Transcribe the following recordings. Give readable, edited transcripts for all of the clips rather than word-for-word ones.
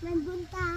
Nandunta.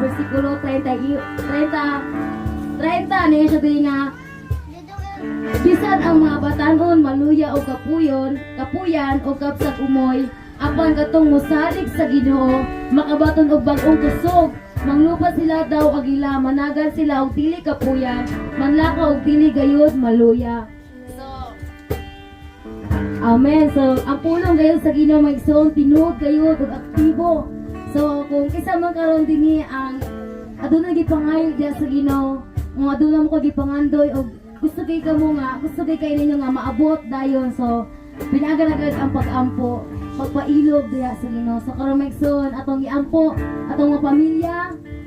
Versikulo 30 niya sabi nga bisan ang mga batanon maluya o kapuyan o kapsat umoy apan katong musalig sa Ginoo makabaton og bag-ong kusog manglupa sila daw agila managan sila og dili kapuyan manlakaw og dili gayud maluya. Amen. So ang pulong gayud sa Ginoo maigsoon tinuod gayud ug aktibo. So, kung isa man karon dinhi ang aduna gipangayo diya sa Ginoo, kung aduna mo ko gipangandoy og gusto kay kamo nga, gusto kay ninyo nga maabot dayon. So, pinagan agad ang pag-ampo, pagpailog diya sa Ginoo. So, karon maigsoon atong iampo atong mga pamilya,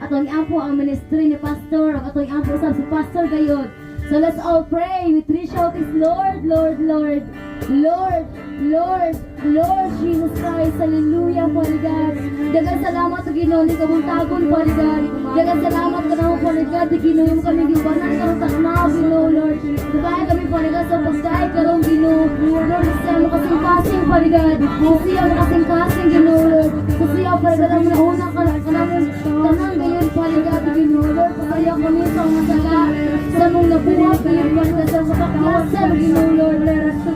atong iampo ang ministry ni pastor, ug atong iampo usab si pastor gayud. So, let's all pray with three shouts is Lord, Lord, Lord, Lord, Lord, Lord Jesus Christ, hallelujah, Father God. Dagan salamat sa Ginoo ni kabuntagon, Father God. Dagan salamat ka naman, Father God, di Ginoo yung kami gibanan karon sa kanaw, Ginoo, Lord. Sabay kami, Father God, sa pagkain karon, Ginoo. Lord, siya mo kasing-kasing, Father God. Siya mo kasing-kasing, Ginoo, Lord. Siya, Father God, ang naunang ka namin tanang gayon, Father God, Ginoo, Lord. Pasaya kami sa mga sala, sa mong nabuhat, Father God, sa makaklasan, Ginoo, Lord.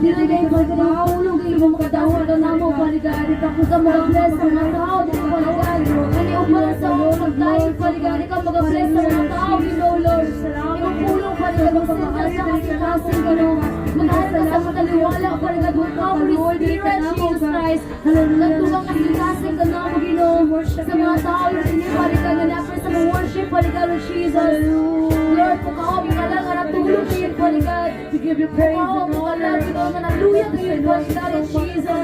Dili kayo, Father God, ang ulong kayo mo makadawal ka na mo, Father God. Ikaw ka mag-bless sa mga tao, Father God. Kani upang sa mga magtayin, Father God. Ikaw mag-bless sa mga tao, Ginoo, Lord. Ikaw pulong, Father God, magsinta sa kasing-kasing, Ginoo. Magahal ka sa mataliwala, Father God. Ikaw, Holy Spirit, Jesus Christ. Nagtulong kasing-kasing ka na mo, Ginoo. Sa mga tao, yung sini, Father God, na napin sa mga worship, Father God, Lord Jesus. Lord, pagkahawag ka lang, na natulong kayo, Father God. We give you praise, Lord. Pagkahawag ka lang, na naluya kayo, Father God, Lord Jesus.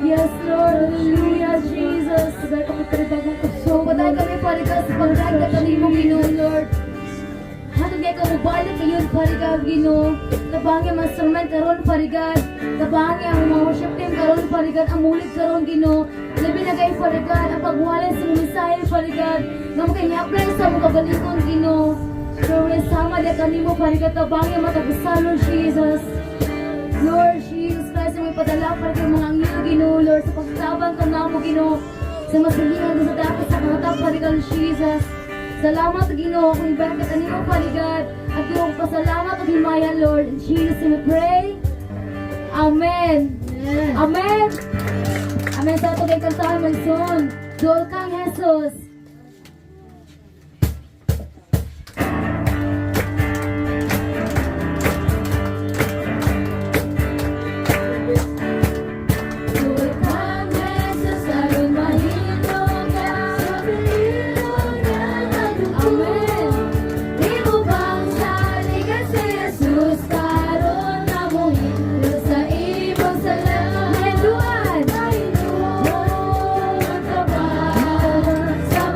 Yes, Lord, hallelujah, Jesus. So, patay kami, Father God, sa pagdaig na kami mo, Ginoo, Lord. Hatod kayo ka mabalik kayo, Father God, Ginoo. Tabangi ang instrument karon, Father God. Tabangi ang mga worship team karon, Father God. Ang mulit karon, Ginoo. Labi na kayo, Father God, ang pagwalay sa mga misahe, Father God. Nga mo kayo ni-apply sa mga kabalikon, Ginoo. So, sama dia kami mo, Father God. Tabangi ang matagusan, Lord Jesus. Lord Jesus Christ, may padala para kay mga angelo, Ginoo, Lord, sa pagtabang ka na mo, Ginoo, sa masilingan sa dapat sa mga tao, Father God, Jesus. Salamat, Ginoo, kung ibarat ka nimo, Father God, at Ginoo, pasalamat at himayan, Lord. In Jesus' name we pray. Amen. Amen. Amen. Sa ito kay kantahan, Manson. Dol kang Jesus. Sa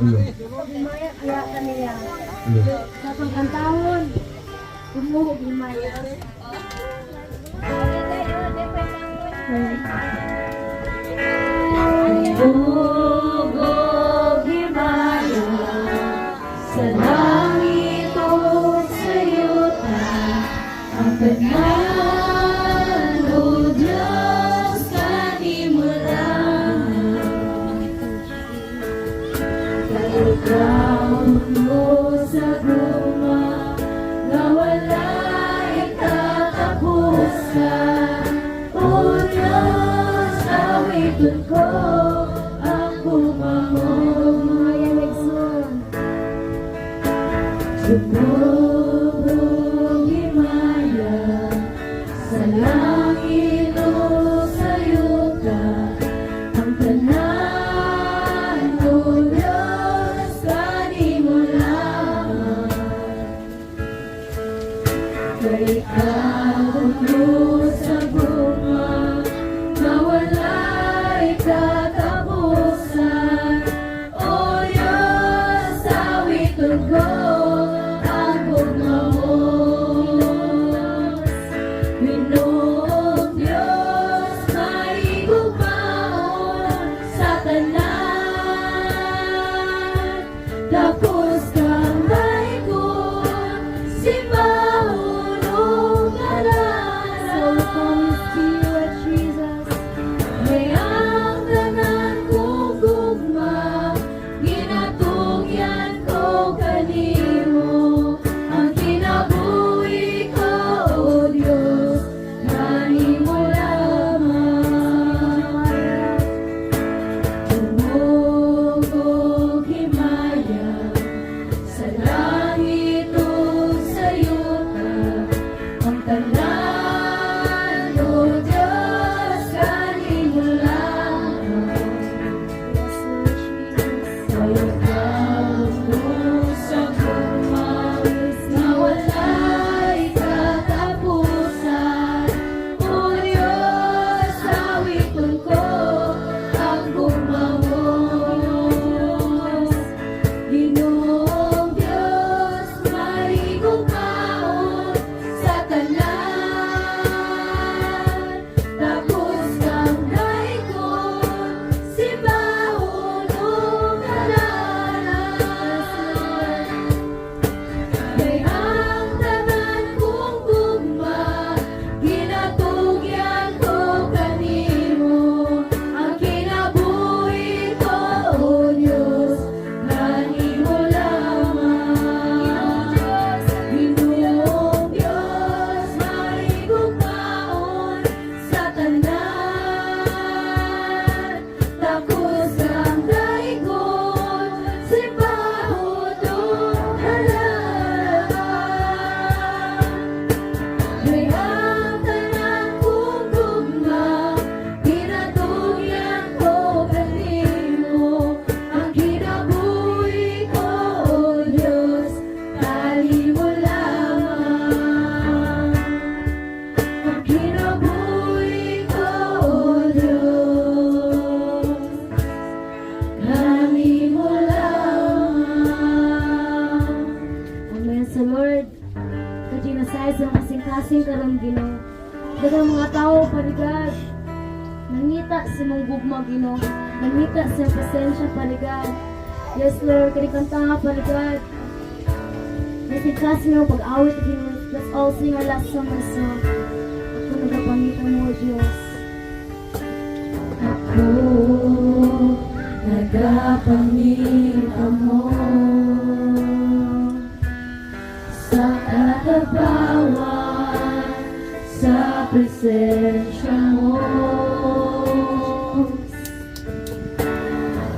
Himaya kaya kanila. Iya. Sa pagkantahon, tumuhog himaya. Tumuhog himaya sa langit o sa yuta, ang tanan o Diyos kanimulan. Ikaw mo sa guma na wala'y katapusan. O Diyos, awitin ko ang bumamong mga yamigsun. Sumubong himaya sa langit o sa yuta, ang tanan o Diyos kanimulan. Kay ikaw mo sa bunga na wala'y katapusan. O Diyos, awitin ko ang bumamos. Ginoong Diyos, maigugmaon sa tanan. Tapos kang daikon, simbahon o ngalan. So promise to you at Jesus, may ang tanan kong gugma, ginatugyan ko kanimo. Ang kinabuhi ko, O Diyos, kanimo lamang. Tumugog himaya sa langit o sa yuta, ang tanan o Diyos kanimo lamang. Kay ikaw mo sa guma na wala'y katapusan. O Diyos, awitin ko ang bumamos. Ginoong Diyos, maigugmaon sa tanan. Tapos kang daikon, simbahon o ngalanan. Kay ang tanan kong gugma, ginatugyan ko kanimo. Ang kinabuhi ko, O Diyos, kanimo lamang. Ginoong Diyos, maigugmaon sa tanan. Tapos ang daikon, simbahon o halaman. Kay ang tanan kong gugma, ginatugyan ko kanimo. Ang kinabuhi ko, O Diyos, kanimo lamang. Ang kinabuhi ko, O Diyos, kanimo lamang. Amen sa Lord. Kajinasay sa kasing-kasing karong Ginoo. Daghang mga tao paligad. Nangita sa mong gugma Ginoo. Nangita sa presensya paligad. Yes Lord, kanikanta nga paligad. Kasing-kasing ang pag-awit Ginoo. Let's all sing our last song and song. Ako nagapangitan mo, Diyos. Ako nagapangitan mo sa katabawan, sa presensya mo.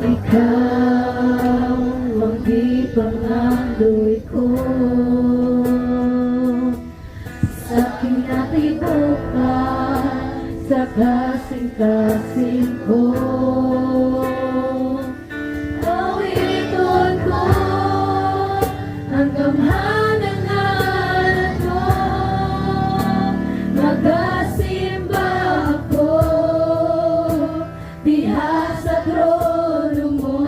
Ikaw ang ipangandoy ko sa kinatibukan, sa kasing-kasing ko. Awiton ko ang gamhanan ngalan mo, magasimba ako diha sa trono mo.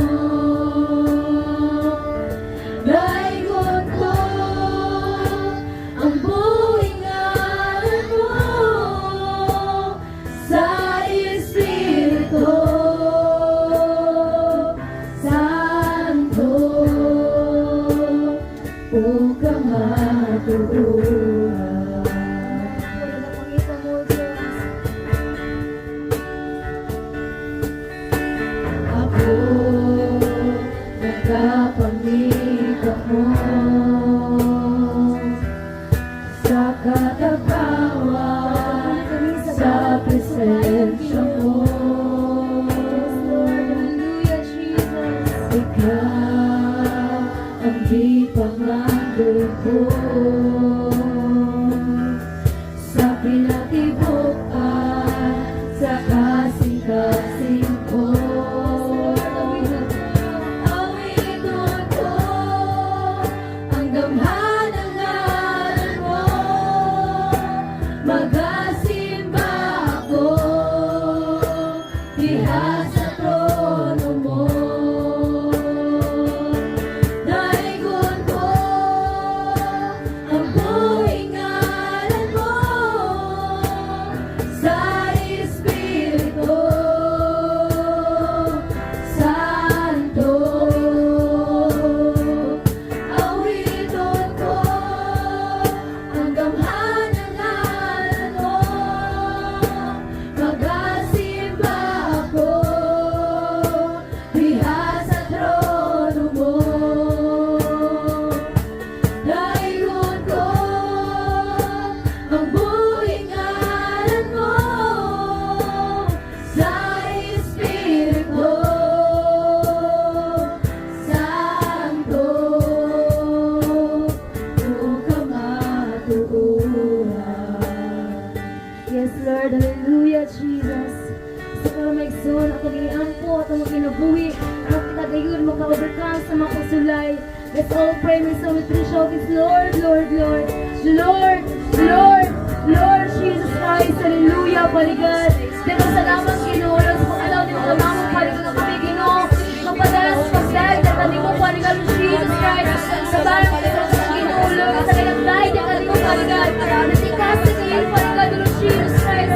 maigsoon, at mag-iampo, at mag-inabuhi, at kitagayon, maka-overcome sa mga kasulay. Let's all pray, may so with three shoutings, Lord, Lord, Lord, Lord, Lord, Lord Jesus Christ, hallelujah, paligad. Dito salamat, Ginoo, Lord, sa pag-alaw niyo mga mamang paligad na kami, Ginoo, magpadala sa pagdahil, at hindi mo paligad, Jesus Christ, sa barang paligad sa Ginoo, Lord, sa kanyang dahil, at hindi mo paligad, natikasi kayo, paligad, Lord Jesus Christ,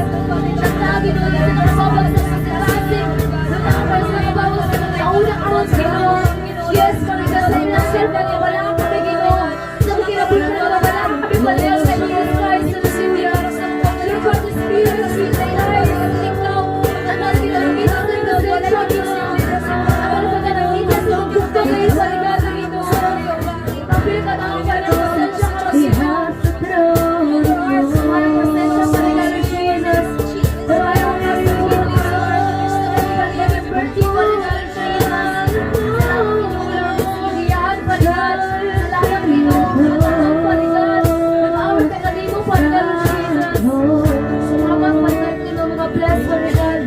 nagtagi, Lord, at nakababag sa pagkakasing, nagtakapas na kabawag sa kaunang awan, Ginoo, yes, paligad sa ilang silpa, wala kang kami, Ginoo, sa magkinabuhin na wala kami paligad sa Jesus Christ, hallelujah, Lord, for the Spirit of Jesus Christ, ikaw, at natin ang kita sa ito, Lord, at Ginoo, ang pagkanakita sa bukto ngayon, paligad sa Ginoo, ipapil ka na ang pasensya ka rin, we have the throne, ang pasensya paligad ng Jesus, tawayo nga rin ang Ginoo, paligad ng birthday, paligad ng Jesus, salamat Ginoo, Lord, iyahan paligad, salamat Ginoo, salamat paligad, nag-aawit ka kanino paligad ng Jesus, salamat paligad Ginoo, mga bless paligad,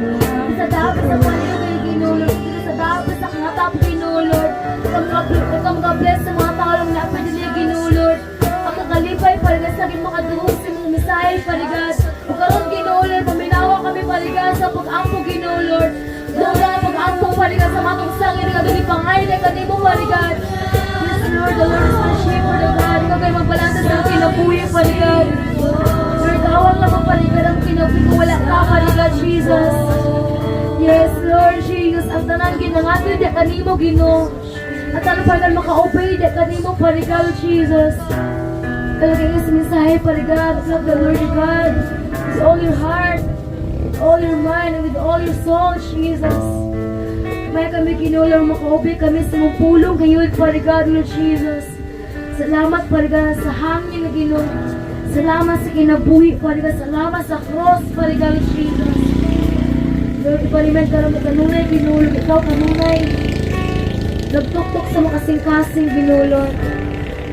sa dapat sa paligad kay Ginoo, Lord, sa dapat sa kangatap Ginoo, Lord, ikaw mga bless sa mga tao lang na pwede Ginoo, Lord, ang kakalipay paligad sa akin makaduhos sa mong misahil paligad, o karon Ginoo, Lord, paminawa kami paligad sa pag-ampo Ginoo, Lord, doon na pag-ampo paligad sa matong sangin, nga doon ipangay na kanimo paligad, yes Lord, the Lord is my shepherd, O God, ikaw kayo magbalanta sa kinabuhi paligad, Lord, awang lamang paligad ang kinabuhi kung wala ka paligad, Jesus, yes Lord Jesus, ang tanan ginangatid di kanimo Ginoo, at ano paligad maka-obey di kanimo paligad, Jesus, kalagay niyo sa mensahe paligad, love the Lord your God with all your heart, with all your mind, and with all your soul, Jesus. May kami kinulang maka-obey kami sa mong pulong kayo paligad, Lord Jesus. Salamat paligad sa hangin na Ginoo, salamat sa kinabuhi paligad, salamat sa cross paligad, Lord Jesus. Lord, ipaliman ka lang kanunay, Ginoo, ikaw kanunay. Nagtuktok sa makasing-kasing, Ginoo, Lord.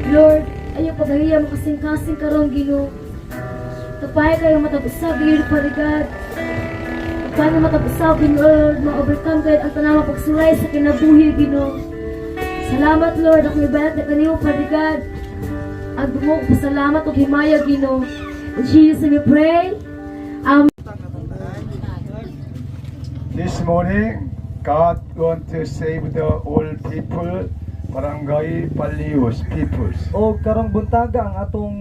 Lord, ayaw paghahiya makasing-kasing karon, Ginoo. Tapay kayo matag-usab, Ginoo, paligad. Tapay kayo matag-usab, Ginoo, Lord. Ma-overcome kayo ang tanawang pagsulay sa kinabuhi, Ginoo. Salamat, Lord. Ako ibalat na kanimo, paligad. Ang dumog, pasalamat o himaya, Ginoo. In Jesus' name we pray. Amen. This morning, God wants to save the old people, barangay Palios peoples. O karong buntaga ang atong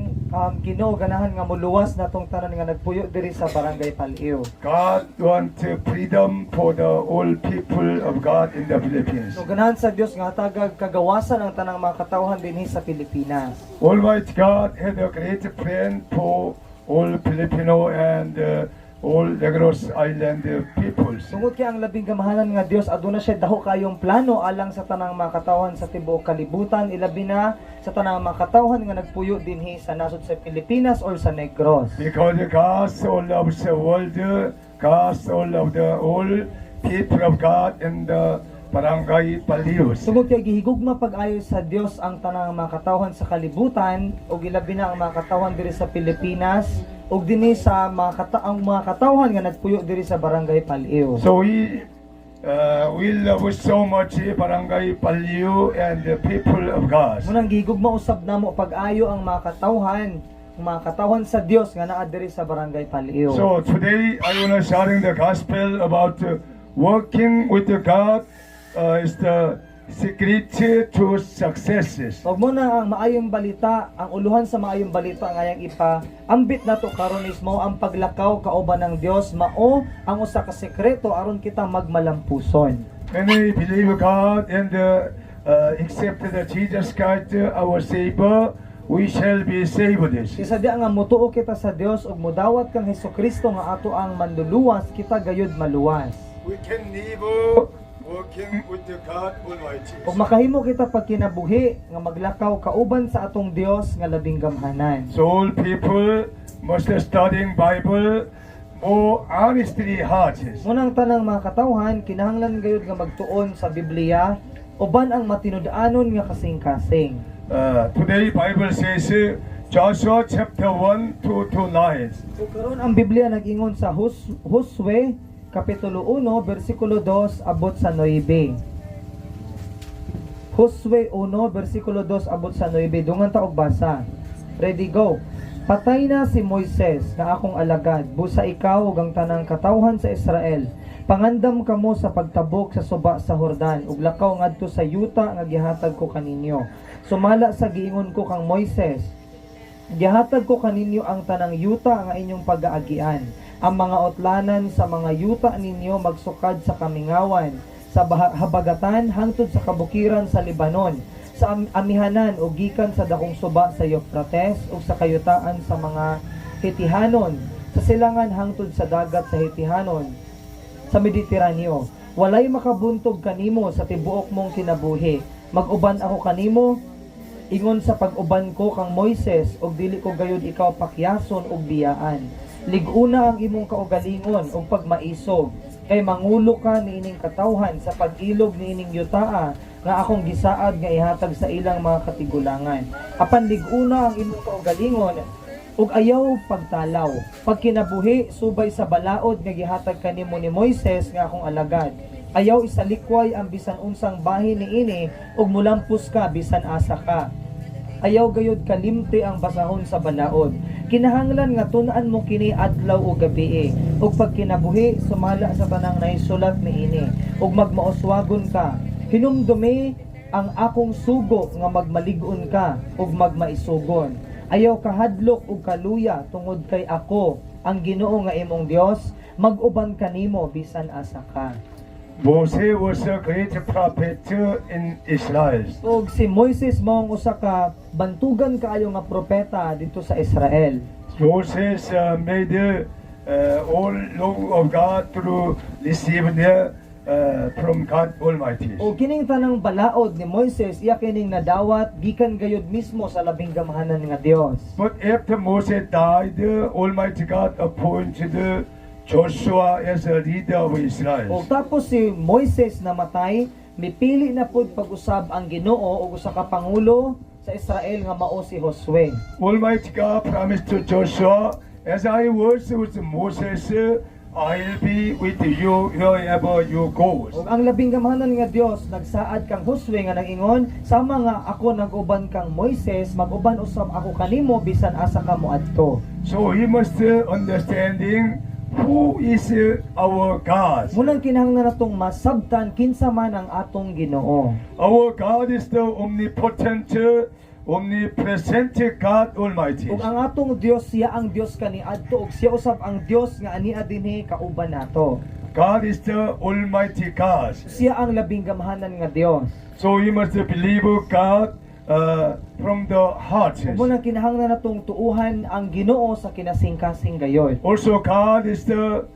Ginoo ganahan nga muluwas natong tanan nga nagpuyo diri sa barangay Paliw. God wants freedom for the old people of God in the Philippines. So ganahan sa Dios nga hatagag kagawasan ang tanang mga katawhan dinhi sa Pilipinas. Almighty God had a great plan for all Filipino and all Negros Island peoples. Tungod kay ang labing gamahanan nga Dios aduna siya daho kayong plano alang sa tanang mga katawhan sa tibuok kalibutan, ilabi na sa tanang mga katawhan nga nagpuyo dinhi sa nasod sa Pilipinas or sa Negros. Because God so loves the world, God so loves the all people of God in the barangay Palios. Tungod kay gihigugma pag-ayo sa Dios ang tanang mga katawhan sa kalibutan ug ilabi na ang mga katawhan diri sa Pilipinas ug dinhi sa ang mga katawhan nga nagpuyo diri sa barangay Paliw. So we love so much barangay Paliw and the people of God. Munang gihigugma usab namo pag-ayo ang mga katawhan sa Dios nga naa diri sa barangay Paliw. So today I want to sharing the gospel about working with God is the secret to successes. Ug muna ang maayong balita, ang uluhan sa maayong balita nga yang ipaambit nato karon is mao ang paglakaw kauban ng Dios, mao ang usa ka sekreto aron kita magmalampuson. Many believe God and accept that Jesus Christ our Savior, we shall be saved. Isa di nga mutuo kita sa Dios ug mudawat kang Hesukristo nga ato ang manluluwas, kita gayud maluwas. We can live working with the God Almighty. Ug makahimo kita pagkinabuhi nga maglakaw kauban sa atong Dios nga labing gamhanan. So all people must studying Bible more honestly hearts. Munang tanang mga katawhan kinahanglan gayud nga magtuon sa Biblia uban ang matinud-anon nga kasing-kasing. Today Bible says Joshua chapter 1 to 9. So karon ang Biblia nag-ingon sa Josue Kapitulo 1, versikulo 2, abot sa 9. Josue 1, versikulo 2, abot sa 9. Dungan ta og basa. Ready, go. Patay na si Moises nga akong alagad, busa ikaw ug ang tanang katawhan sa Israel. Pangandam kamo sa pagtabok sa suba sa Jordan, ug lakaw ngadto sa yuta nga gihatag ko kaninyo. Sumala sa giingon ko kang Moises, gihatag ko kaninyo ang tanang yuta nga inyong pag-aagian. Ang mga otlanan sa mga yuta ninyo magsukad sa kamingawan, sa habagatan hangtod sa kabukiran sa Libanon, sa amihanan o gikan sa dakong suba sa Euphrates ug sa kayutaan sa mga Hetihanon, sa silangan hangtod sa dagat sa Hetihanon, sa Mediteraneo. Walay makabuntog kanimo sa tibuok mong kinabuhi. Mag-uban ako kanimo, ingon sa pag-uban ko kang Moises, ug dili ko gayud ikaw pakyason ug biyaan. Liguna ang imong kaugalingon ug pagmaisog, kay mangulo ka niining katawhan sa pag-ilog niining yutaa nga akong gisaad nga ihatag sa ilang mga katigulangan. Apan liguna ang imong kaugalingon ug ayaw pagtalaw. Pag kinabuhi subay sa balaod nga gihatag kanimo ni Moises nga akong alagad. Ayaw isalikway ang bisan unsang bahin niini ug mulampos ka bisan asa ka. Ayaw gayud kalimti ang basahon sa balaod. Kinahanglan nga tun-an mo kini adlaw o gabi ug pag kinabuhi sumala sa tanang naisulat niini ug magmauswagon ka. Hinumdumi ang akong sugo nga magmaligon ka ug magmaisugon. Ayaw kahadlok ug kaluya tungod kay ako ang Ginoo nga imong Dios, mag-uban kanimo bisan asa ka. Moses was a great prophet in Israel. Ug si Moises mao ang usa ka bantugan kaayo nga propeta dito sa Israel. Moses made all law of God to receive from God Almighty. O kining tanang balaod ni Moises iya kining nadawat gikan gayud mismo sa labing gamahanan nga Dios. But after Moses died, Almighty God appointed Joshua as a leader of O Israel. tapos si Moises namatay, mipili na pud pag-usab ang Ginoo og usa ka pangulo sa Israel nga mao si Josue. Almighty God promised to Joshua, as I was with Moses, I'll be with you wherever you go. Ug ang labing gamahanan nga Dios nagsaad kang Josue nga nag-ingon, sama nga ako nag-uban kang Moises, mag-uban usab ako kanimo bisan asa ka moadto. So he must understanding who is our God. Munang kinahanglan natong masabtan kinsa man ang atong Ginoo. Our God is the omnipotent, omnipresent God Almighty. Ug ang atong Dios siya ang Dios kaniadto ug siya usab ang Dios nga ania dinhi kauban nato. God is the Almighty God. Siya ang labing gamahanan nga Dios. So we must believe God from the heart. Ug munang kinahanglan natong tuuhan ang Ginoo sa kinasingkasing gayon. Also God is the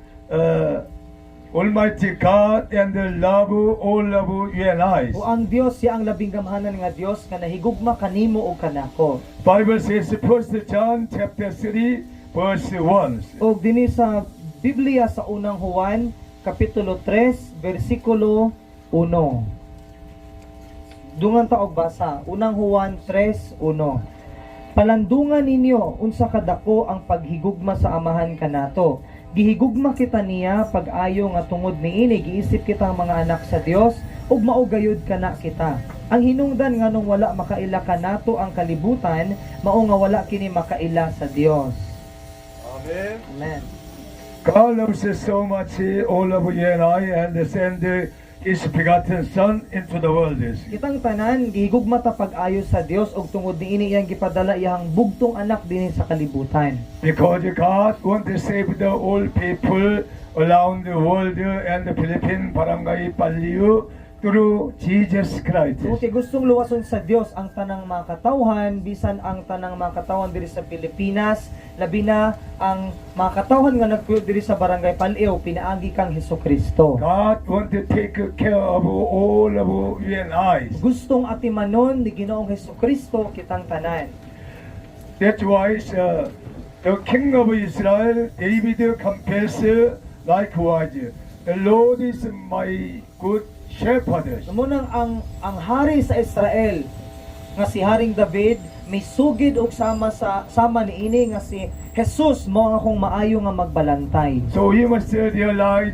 Almighty God and the love all of you and I. O ang Dios siya ang labing gamahanan nga Dios nga nahigugma kanimo o kanako. Bible says 1 John chapter 3 verse 1. O dinhi sa Biblia sa unang Juan kapitulo 3 bersikulo 1. Dungan ta og basa. Unang Juan 3:1. Palandungan ninyo unsa kadako ang paghigugma sa amahan kanato. Gihigugma kita niya pag-ayo nga tungod niini giisip kitang mga anak sa Dios ug maugayod kana kita. Ang hinungdan nganong wala makaila kanato ang kalibutan, mao nga wala kini makaila sa Dios. Amen. Amen. God loves us so much, all of you and I, and send His begotten Son into the world. Kitang tanan gihigugma ta pag-ayo sa Dios ug tungod niini iyang gipadala iyang bugtong anak dinhi sa kalibutan. Because God wants to save the all people around the world and the Philippine Barangay Paliu through Jesus Christ. So, kay gustong luwason sa Dios ang tanang mga katawhan, bisan ang tanang mga katawhan diri sa Pilipinas, labi na ang mga katawhan nga nagpuyo diri sa Barangay Paliu, pinaagi kang Hesukristo. God wants to take care of all of you and I. Gustong atimanon ni Ginoong Hesukristo kitang tanan. That's why the King of Israel, David, confessed likewise, the Lord is my good shepherd. Namunang ang hari sa Israel nga si Haring David misugid og sama niini nga si Jesus mo nga akong maayo nga magbalantay. So we must realize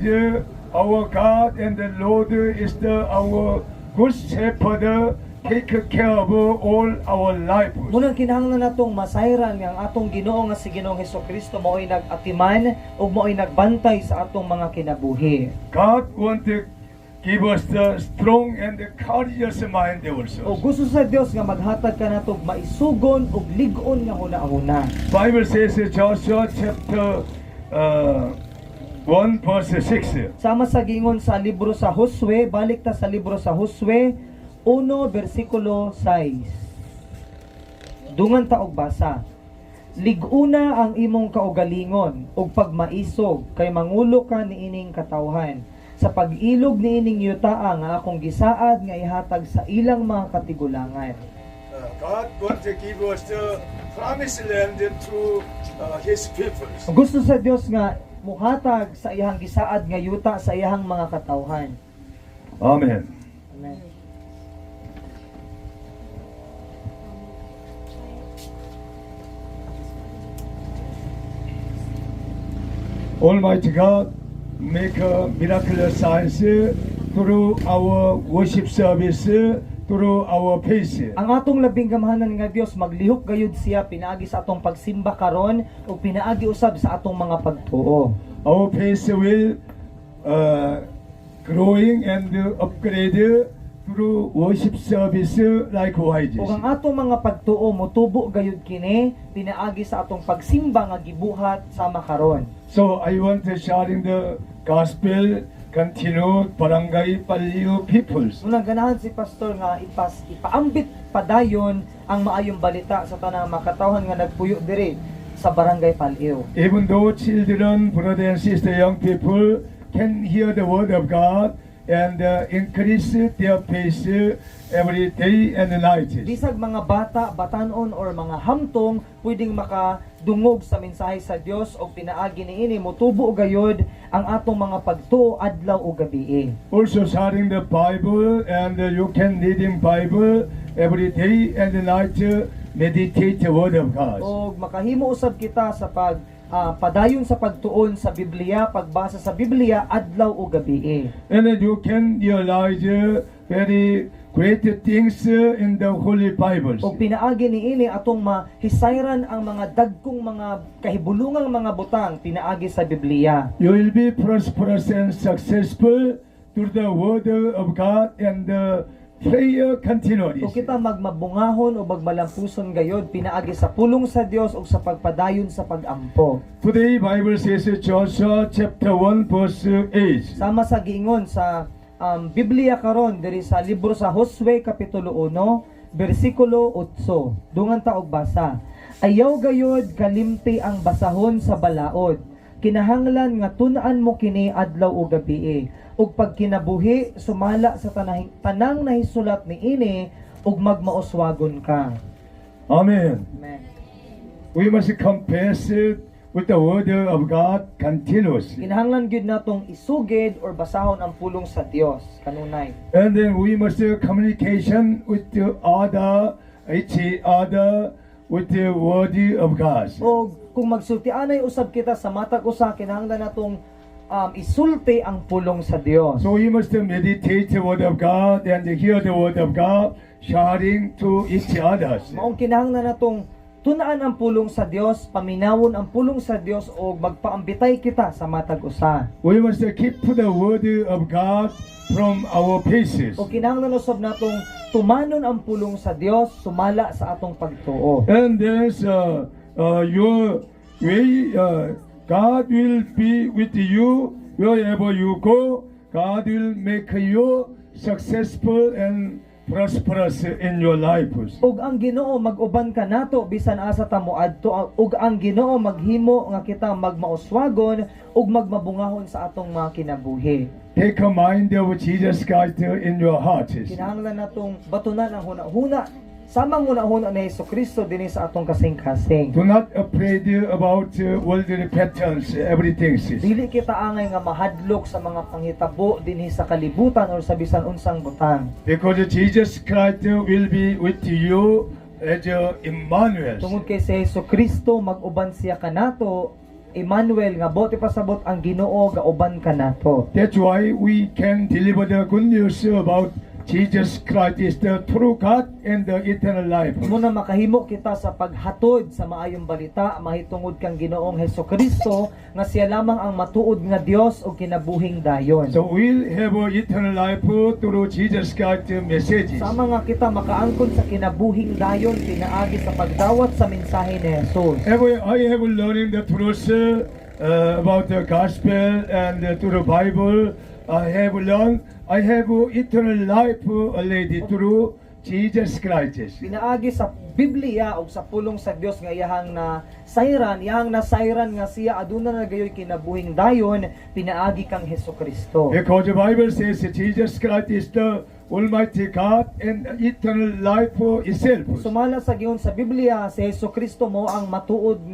our God and the Lord is our good shepherd, take care of all our life. Munang kinahanglan natong masayran nga ang atong Ginoo nga si Ginoong Hesukristo mao'y nag-atiman ug mao'y nagbantay sa atong mga kinabuhi. God want to give us the strong and the courageous mind O also. gusto sa Dios nga maghatag ka natog maisugon ug lig-on nga hunahuna. Bible says Joshua chapter 1 verse 6. Sama sa gingon sa libro sa Josue, balik ta sa libro sa Josue 1 versikulo 6. Dungan ta og basa. Lig-una ang imong kaugalingon ug pagmaisog kay mangulo ka niining katawhan. Sa pag-ilog niining yutaa nga akong gisaad nga ihatag sa ilang mga katigulangan. God wants to give us the promised land to His people. Gusto sa Dios nga muhatag sa iyang gisaad nga yuta sa iyang mga katawhan. Amen. Amen. Almighty God, make a miraculous signs through our worship service, through our faith. Ang atong labing gamahanan nga Dios maglihok gayud siya pinaagi sa atong pagsimba karon ug pinaagi usab sa atong mga pagtuo. Our faith will growing and upgrade through worship service likewise. Ug ang atong mga pagtuo motubo gayud kini pinaagi sa atong pagsimba nga gibuhat sama karon. So I want to sharing the gospel continue barangay Paliu peoples. Unang ganahan si pastor nga ipaambit padayon ang maayong balita sa tanang makatawhan nga nagpuyo diri sa barangay Paliu. Even though children, brother and sister, young people can hear the word of God and increase their faith every day and night. Bisag mga bata, batanon or mga hamtong pwedeng makadungog sa mensahe sa Dios o pinaagi niini motubo gayud ang atong mga pagtuo adlaw o gabi. Also sharing the Bible and you can read in Bible every day and night meditate the word of God. O makahimo usab kita sa padayon sa pagtuon sa Biblia, pagbasa sa Biblia adlaw o gabi. And you can realize very great things in the Holy Bibles. O pinaagi niini atong mahisayran ang mga dagkong mga kahibulungang mga butang pinaagi sa Biblia. You will be prosperous and successful through the word of God and prayer continually. O kita magmabungahon o magmalampuson gayod pinaagi sa pulong sa Dios o sa pagpadayon sa pagampo. Today Bible says Joshua chapter 1 verse 8. Sama sa giingon sa Biblia karon diri sa libro sa Josue kapitulo 1 bersikulo 8. Dungan ta og basa. Ayaw gayod kalimti ang basahon sa balaod. Kinahanglan nga tun-an mo kini adlaw o gabi. Ug pag kinabuhi sumala sa tanang nahisulat niini ug magmauswagon ka. Amen. Amen. We must confess it with the word of God continuously. Kinahanglan gyud natong isugid or basahon ang pulong sa Dios kanunay. And then we must do communication with the other, each other, with the word of God. O kung magsultianay usab kita sa matag usa kinahanglan natong isulti ang pulong sa Dios. So we must meditate the word of God and hear the word of God, sharing to each other. Maong kinahanglan natong tunaan ang pulong sa Dios, paminawon ang pulong sa Dios o magpaambitay kita sa matag usa. We must keep the word of God from our faces. O kinahanglan usab natong tumanon ang pulong sa Dios sumala sa atong pagtuo. And there's your way, God will be with you wherever you go. God will make you successful and prosperous in your life. Ug ang Ginoo mag-uban ka nato bisan asa ta moadto ug ang Ginoo maghimo nga kita magmauswagon ug magmabungahon sa atong mga kinabuhi. Take a mind of Jesus Christ in your heart. Kinahanglan natong batunan ang hunahuna samang hunahuna ni Hesukristo dinhi sa atong kasing-kasing. Do not afraid about worldly patterns, everything. Dili kita angay nga mahadlok sa mga panghitabo dinhi sa kalibutan or sa bisan unsang butang. Because Jesus Christ will be with you as Emmanuel. Tungod kay si Hesus Kristo mag-uban siya kanato, Emmanuel nga bote pasabot ang Ginoo ga uban kanato. That's why we can deliver the good news about Jesus Christ is the true God and the eternal life. Muna makahimo kita sa paghatod sa maayong balita mahitungod kang Ginoong Hesukristo nga siya lamang ang matuod nga Dios o kinabuhing dayon. So we'll have eternal life through Jesus Christ messages. Sama nga kita makaangkon sa kinabuhing dayon pinaagi sa pagdawat sa mensahe ni Jesus. I have learning the truth about the gospel and through the Bible. I have eternal life already through Jesus Christ. Pinaagi sa Biblia o sa pulong sa Dios nga iyang nasayran nga siya aduna na gayoy kinabuhing dayon pinaagi kang Hesukristo. Because the Bible says that Jesus Christ is the Almighty God and eternal life itself. Sumala sa giyon sa Biblia si Hesukristo mo ang matuod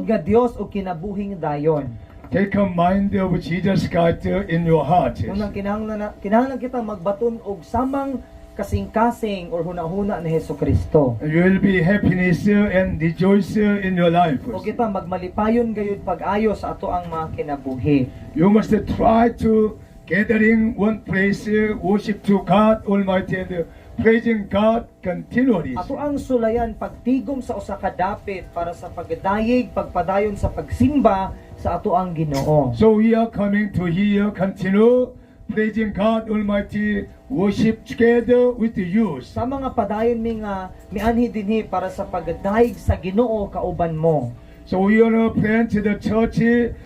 nga Dios o kinabuhing dayon. Take a mind of Jesus Christ in your heart. Unang kinahanglan kita magbaton og samang kasing-kasing or huna-huna ni Hesukristo. You will be happiness and rejoice in your life. O kita magmalipayon gayud pag-ayo sa ato ang mga kinabuhi. You must try to gathering one place, worship to God Almighty and praising God continually. Ato ang sulayan pagtigom sa usa ka dapit para sa pagdayeg, pagpadayon sa pagsimba sa ato ang Ginoo. So we are coming to here, continue praising God Almighty, worship together with the youth. Sa mga padayon mi nga mianhi dinhi para sa pagdayeg sa Ginoo kauban mo. So we are praying to the church,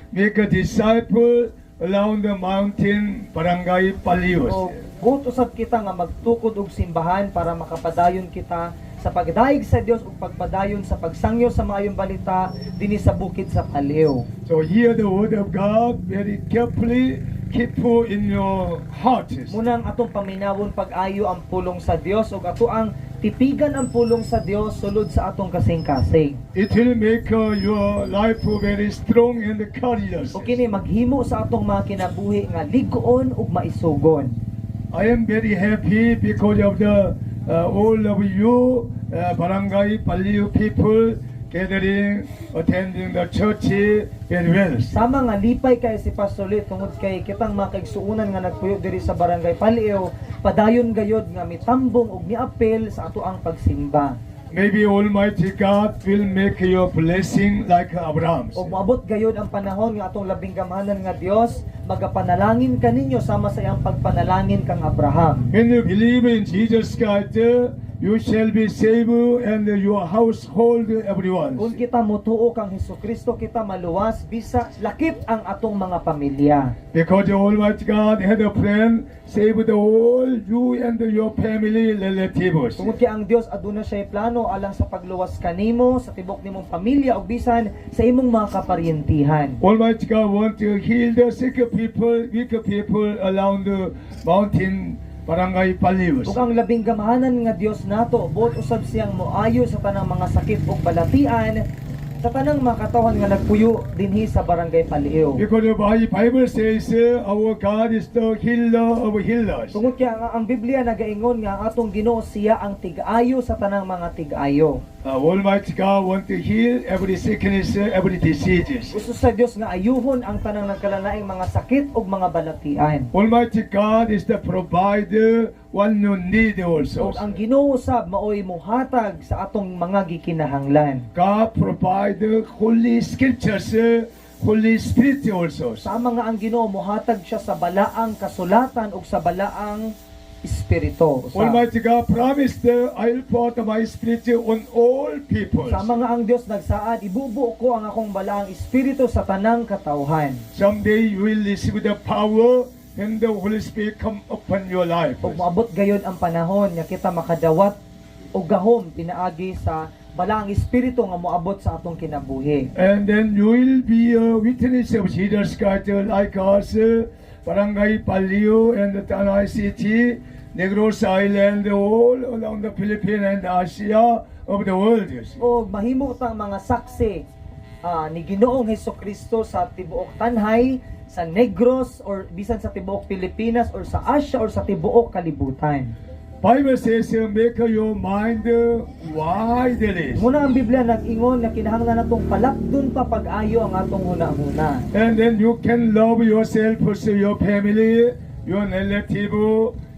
make a disciple along the mountain, Barangay Palios. O buot usab kita nga magtukod og simbahan para makapadayon kita sa pagdayeg sa Dios ug pagpadayon sa pagsangyo sa maayong balita dinhi sa bukid sa Paliw. So hear the word of God very carefully, keep in your hearts. Munang atong paminawon pag-ayo ang pulong sa Dios ug ato ang tipigan ang pulong sa Dios sulod sa atong kasing-kasing. It will make your life very strong and courageous. O kini maghimo sa atong mga kinabuhi nga lig-on ug maisugon. I am very happy because of the all of you Barangay Paliw people gathering, attending the church very well. Sama nga lipay kay si Pastor Lit tungod kay kitang mga kaigsuonan nga nagpuyo diri sa Barangay Paliw, padayon gayod nga mitambong ug miapel sa ato ang pagsimba. Maybe Almighty God will make your blessing like Abraham's. O moabot gayod ang panahon nga atong labing gamahanan nga Dios, magapanalangin kaninyo sama sa iyang pagpanalangin kang Abraham. When you believe in Jesus Christ, you shall be saved and your household, everyone. Kung kita motuo kang Hesukristo, kita maluwas bisa lakip ang atong mga pamilya. Because the Almighty God had a plan, save the whole you and your family relatives. Tungod kay ang Dios aduna siya plano alang sa pagluwas kanimo sa tibok nimong pamilya ug bisan sa imong mga kaparyentihan. Almighty God want to heal the sick people, weak people around the mountain Barangay Paliw. Ug ang labing gamahanan nga Dios nato, buot usab siyang moayo sa tanang mga sakit ug balatian sa tanang mga katawhan nga nagpuyo dinhi sa Barangay Paliw. Because the Bible says our God is the healer of healers. Tungod kay ang Biblia nagaingon nga ang atong Ginoo siya ang tig-ayo sa tanang mga tig-ayo. Almighty God want to heal every sickness, every diseases. Gusto sa Dios nga ayuhon ang tanang nagkalalaing mga sakit ug mga balatian. Almighty God is the provider, one who need also. Ug ang Ginoo usab maoy muhatag sa atong mga gikinahanglan. God provide the Holy Scriptures, Holy Spirit also. Sama nga ang Ginoo mohatag siya sa balaang kasulatan ug sa balaang espiritu. Almighty God promised, I'll pour my spirit on all people. Sama nga ang Dios nagsaad, ibubuo ko ang akong balaang espiritu sa tanang katawhan. Someday you will receive the power and the Holy Spirit come upon your life. Ug moabot gayud ang panahon nga kita makadawat og gahom pinaagi sa balaang espiritu nga moabot sa atong kinabuhi. And then you will be a witness of Jesus Christ like us, Barangay Paliw and the Tanay City, Negros Island, all along the Philippines and Asia of the world. O mahimo tang mga saksi ni Ginoong Hesukristo sa tibuok Tanhay, sa Negros or bisan sa tibuok Pilipinas or sa Asia or sa tibuok kalibutan. Bible says, make your mind widely. Muna ang Biblia nag-ingon nga kinahanglan natong palakdon pa pag-ayo ang atong huna-huna. And then you can love yourself, pursue your family, your relative,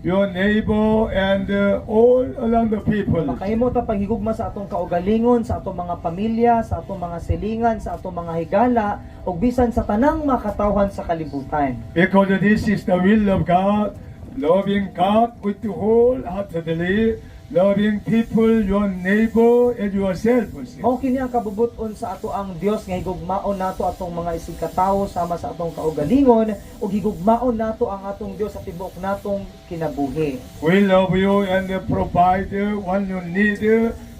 your neighbor, and all along the people. Makahimo ta paghigugma sa atong kaugalingon, sa atong mga pamilya, sa atong mga silingan, sa atong mga higala, ug bisan sa tanang makatawhan sa kalibutan. Because this is the will of God, loving God with the whole heartedly, loving people, your neighbor, and yourself. Mao kini ang kabubuton sa ato ang Dios nga higugmaon nato atong mga isig katawo sama sa atong kaugalingon ug higugmaon nato ang atong Dios sa tibuok natong kinabuhi. We love you and provide what you need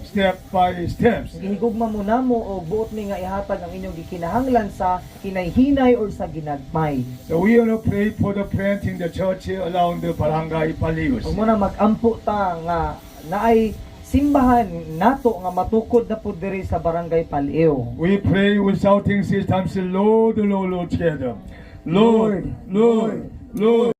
step by steps. Gihigugma mo namo og buot mi nga ihatag ang inyong gikinahanglan sa hinay-hinay or sa ginagmay. So we want to pray for the planting the church around the barangay Palios. Ug muna mag-ampo ta nga naay simbahan nato nga matukod na pud diri sa barangay Paliw. We pray with shouting systems, Lord, Lord, Lord together. Lord, Lord, Lord.